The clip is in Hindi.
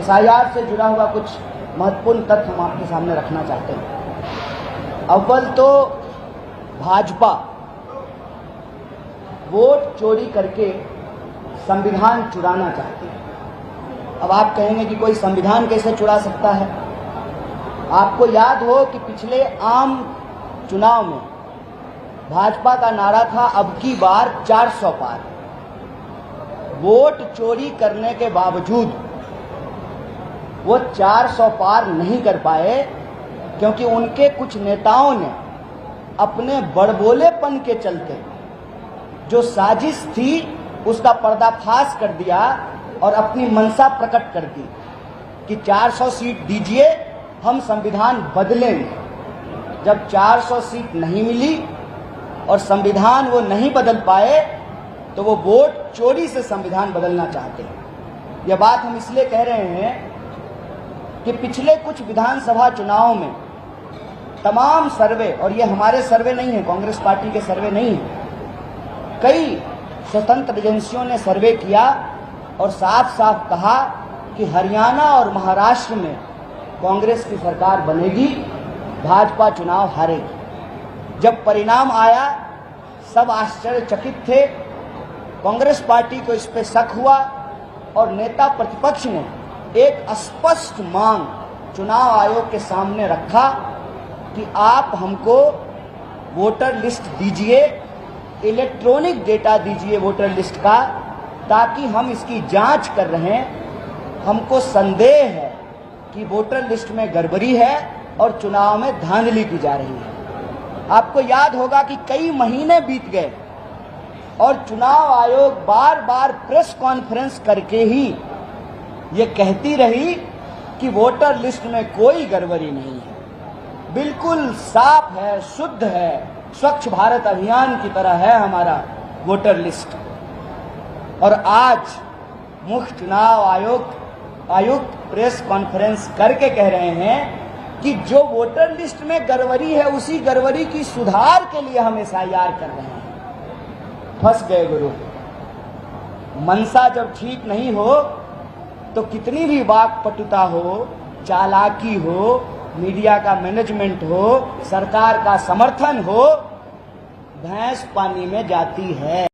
एसआईआर से जुड़ा हुआ कुछ महत्वपूर्ण तथ्य हम आपके सामने रखना चाहते हैं। अव्वल तो भाजपा वोट चोरी करके संविधान चुराना चाहती है। अब आप कहेंगे कि कोई संविधान कैसे चुरा सकता है। आपको याद हो कि पिछले आम चुनाव में भाजपा का नारा था अब की बार 400 पार। वोट चोरी करने के बावजूद वो 400 पार नहीं कर पाए, क्योंकि उनके कुछ नेताओं ने अपने बड़बोलेपन के चलते जो साजिश थी उसका पर्दाफाश कर दिया और अपनी मंशा प्रकट कर दी कि 400 सीट दीजिए, हम संविधान बदलेंगे। जब 400 सीट नहीं मिली और संविधान वो नहीं बदल पाए तो वो वोट चोरी से संविधान बदलना चाहते हैं। यह बात हम इसलिए कह रहे हैं कि पिछले कुछ विधानसभा चुनावों में तमाम सर्वे, और ये हमारे सर्वे नहीं है, कांग्रेस पार्टी के सर्वे नहीं है, कई स्वतंत्र एजेंसियों ने सर्वे किया और साफ साफ कहा कि हरियाणा और महाराष्ट्र में कांग्रेस की सरकार बनेगी, भाजपा चुनाव हारेगी। जब परिणाम आया सब आश्चर्यचकित थे। कांग्रेस पार्टी को इस पे शक हुआ और नेता प्रतिपक्ष ने एक स्पष्ट मांग चुनाव आयोग के सामने रखा कि आप हमको वोटर लिस्ट दीजिए, इलेक्ट्रॉनिक डेटा दीजिए वोटर लिस्ट का, ताकि हम इसकी जांच कर रहे हैं। हमको संदेह है कि वोटर लिस्ट में गड़बड़ी है और चुनाव में धांधली की जा रही है। आपको याद होगा कि कई महीने बीत गए और चुनाव आयोग बार बार प्रेस कॉन्फ्रेंस करके ही ये कहती रही कि वोटर लिस्ट में कोई गड़बड़ी नहीं है, बिल्कुल साफ है, शुद्ध है, स्वच्छ भारत अभियान की तरह है हमारा वोटर लिस्ट। और आज मुख्य चुनाव आयुक्त प्रेस कॉन्फ्रेंस करके कह रहे हैं कि जो वोटर लिस्ट में गड़बड़ी है उसी गड़बड़ी की सुधार के लिए हम एसआईआर कर रहे हैं। फंस गए गुरु। मनसा जब ठीक नहीं हो तो कितनी भी वाक्पटुता हो, चालाकी हो, मीडिया का मैनेजमेंट हो, सरकार का समर्थन हो, भैंस पानी में जाती है।